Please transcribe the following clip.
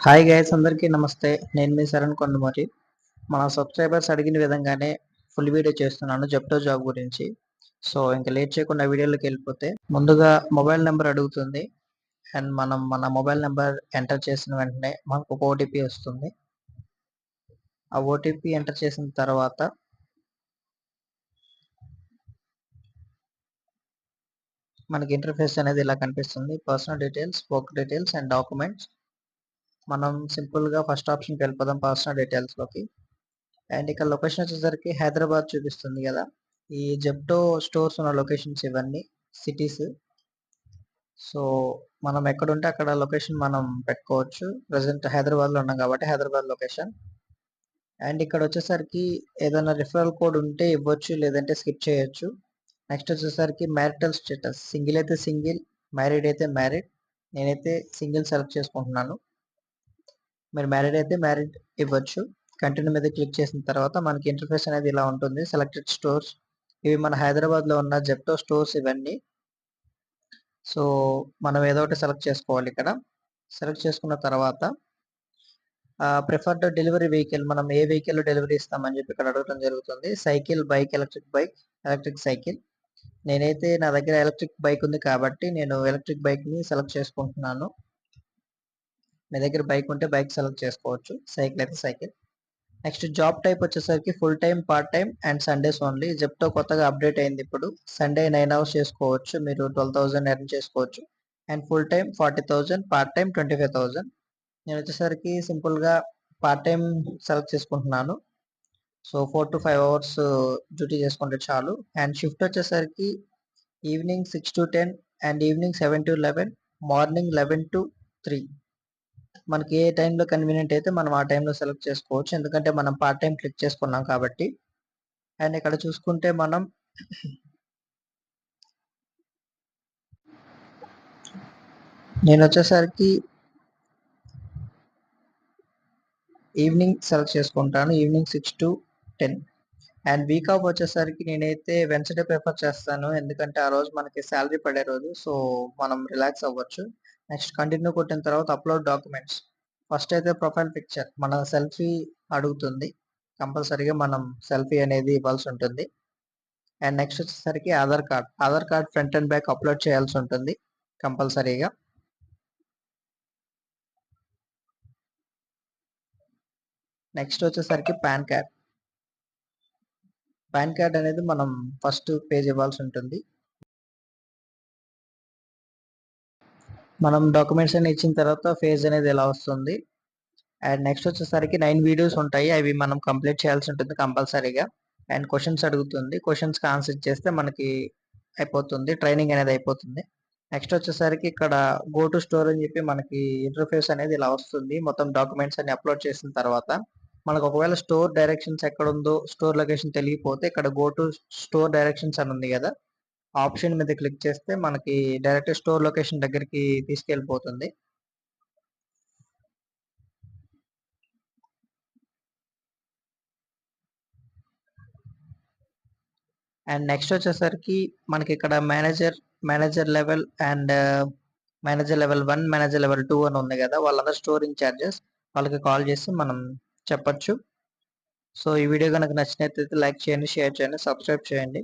Hi guys, అందరికీ నమస్తే. నేను మీ శరణ్ కొండమూరి. మన సబ్స్క్రైబర్స్ అడిగిన విధంగానే ఫుల్ వీడియో చేస్తున్నాను జెప్టో జాబ్ గురించి. సో ఇంకా లేట్ చేయకుండా వీడియోలోకి వెళ్ళిపోతే, ముందుగా మొబైల్ నెంబర్ అడుగుతుంది. అండ్ మనం మన మొబైల్ నెంబర్ ఎంటర్ చేసిన వెంటనే మనకు ఒక ఓటీపీ వస్తుంది. ఆ ఓటీపీ ఎంటర్ చేసిన తర్వాత మనకి ఇంటర్ఫేస్ అనేది ఇలా కనిపిస్తుంది. Personal details, work details and documents. మనం సింపుల్గా ఫస్ట్ ఆప్షన్కి వెళ్ళిపోదాం, పర్సనల్ డీటెయిల్స్లోకి. అండ్ ఇక్కడ లొకేషన్ వచ్చేసరికి హైదరాబాద్ చూపిస్తుంది కదా. ఈ జెప్టో స్టోర్స్ ఉన్న లొకేషన్స్ ఇవన్నీ సిటీస్. సో మనం ఎక్కడుంటే అక్కడ లొకేషన్ మనం పెట్టుకోవచ్చు. ప్రజెంట్ హైదరాబాద్లో ఉన్నాం కాబట్టి హైదరాబాద్ లొకేషన్. అండ్ ఇక్కడ వచ్చేసరికి ఏదైనా రిఫరల్ కోడ్ ఉంటే ఇవ్వచ్చు, లేదంటే స్కిప్ చేయొచ్చు. నెక్స్ట్ వచ్చేసరికి మ్యారిటల్ స్టేటస్, సింగిల్ అయితే సింగిల్, మ్యారీడ్ అయితే మ్యారీడ్. నేనైతే సింగిల్ సెలెక్ట్ చేసుకుంటున్నాను. మీరు మ్యారీడ్ అయితే మ్యారీడ్ ఇవ్వచ్చు. కంటిన్యూ మీద క్లిక్ చేసిన తర్వాత మనకి ఇంటర్ఫేస్ అనేది ఇలా ఉంటుంది. సెలెక్టెడ్ స్టోర్స్, ఇవి మన హైదరాబాద్లో ఉన్న జెప్టో స్టోర్స్ ఇవన్నీ. సో మనం ఏదో ఒకటి సెలెక్ట్ చేసుకోవాలి. ఇక్కడ సెలెక్ట్ చేసుకున్న తర్వాత ప్రిఫర్డ్ డెలివరీ వెహికల్, మనం ఏ వెహికల్ డెలివరీ ఇస్తామని చెప్పి ఇక్కడ అడగడం జరుగుతుంది. Cycle, bike, electric bike, electric cycle. నేనైతే నా దగ్గర ఎలక్ట్రిక్ బైక్ ఉంది కాబట్టి నేను ఎలక్ట్రిక్ బైక్ని సెలెక్ట్ చేసుకుంటున్నాను. మీ దగ్గర బైక్ ఉంటే బైక్ సెలెక్ట్ చేసుకోవచ్చు, సైకిల్ అయితే సైకిల్. నెక్స్ట్ జాబ్ టైప్ వచ్చేసరికి full time, part time and Sundays only. Zepto కొత్తగా అప్డేట్ అయింది ఇప్పుడు. సండే 9 hours చేసుకోవచ్చు, మీరు 12,000 ఎర్న్ చేసుకోవచ్చు. And full time 40,000, part time 25,000. నేను వచ్చేసరికి సింపుల్గా పార్ట్ టైం సెలెక్ట్ చేసుకుంటున్నాను. సో 4 to 5 hours డ్యూటీ చేసుకుంటే చాలు. అండ్ షిఫ్ట్ వచ్చేసరికి evening 6 to 10 and evening 7 to 11, morning 11 to 3. మనకి ఏ టైంలో కన్వీనియంట్ అయితే మనం ఆ టైంలో సెలెక్ట్ చేసుకోవచ్చు, ఎందుకంటే మనం పార్ట్ టైం క్లిక్ చేసుకున్నాం కాబట్టి. అండ్ ఇక్కడ చూసుకుంటే నేను వచ్చేసరికి ఈవినింగ్ సెలెక్ట్ చేసుకుంటాను, evening 6 to 10. And week off వచ్చేసరికి నేనైతే వెన్స్డే ప్రిఫర్ చేస్తాను, ఎందుకంటే ఆ రోజు మనకి శాలరీ పడే రోజు. సో మనం రిలాక్స్ అవ్వచ్చు. నెక్స్ట్ కంటిన్యూ కొట్టిన తర్వాత అప్లోడ్ డాక్యుమెంట్స్. ఫస్ట్ అయితే ప్రొఫైల్ పిక్చర్, మన సెల్ఫీ అడుగుతుంది. కంపల్సరీగా మనం సెల్ఫీ అనేది ఇవ్వాల్సి ఉంటుంది. అండ్ నెక్స్ట్ వచ్చేసరికి Aadhaar card front and back upload చేయాల్సి ఉంటుంది కంపల్సరీగా. నెక్స్ట్ వచ్చేసరికి పాన్ కార్డ్ అనేది మనం ఫస్ట్ పేజ్ ఇవ్వాల్సి ఉంటుంది. మనం డాక్యుమెంట్స్ అన్ని ఇచ్చిన తర్వాత ఫేజ్ అనేది ఎలా వస్తుంది. అండ్ నెక్స్ట్ వచ్చేసరికి 9 వీడియోస్ ఉంటాయి, అవి మనం కంప్లీట్ చేయాల్సి ఉంటుంది కంపల్సరీగా. అండ్ క్వశ్చన్స్ అడుగుతుంది, క్వశ్చన్స్కి ఆన్సర్ చేస్తే మనకి అయిపోతుంది, ట్రైనింగ్ అనేది అయిపోతుంది. నెక్స్ట్ వచ్చేసరికి ఇక్కడ గో టు స్టోర్ అని చెప్పి మనకి ఇంటర్ఫేస్ అనేది ఇలా వస్తుంది. మొత్తం డాక్యుమెంట్స్ అన్ని అప్లోడ్ చేసిన తర్వాత మనకు ఒకవేళ స్టోర్ డైరెక్షన్స్ ఎక్కడ ఉందో, స్టోర్ లొకేషన్ తెలియకపోతే ఇక్కడ గో టు స్టోర్ డైరెక్షన్స్ అని ఉంది కదా, ఆప్షన్ మీద క్లిక్ చేస్తే మనకి డైరెక్ట్ స్టోర్ లొకేషన్ దగ్గరికి తీసుకెళ్ళిపోతుంది. అండ్ నెక్స్ట్ వచ్చేసరికి మనకి ఇక్కడ manager level and manager level 1, manager level 2 అని ఉంది కదా, వాళ్ళందరూ స్టోర్ ఇన్ఛార్జెస్. వాళ్ళకి కాల్ చేసి మనం చెప్పొచ్చు. సో ఈ వీడియో కనుక నచ్చినట్లయితే లైక్ చేయండి, షేర్ చేయండి, సబ్స్క్రైబ్ చేయండి.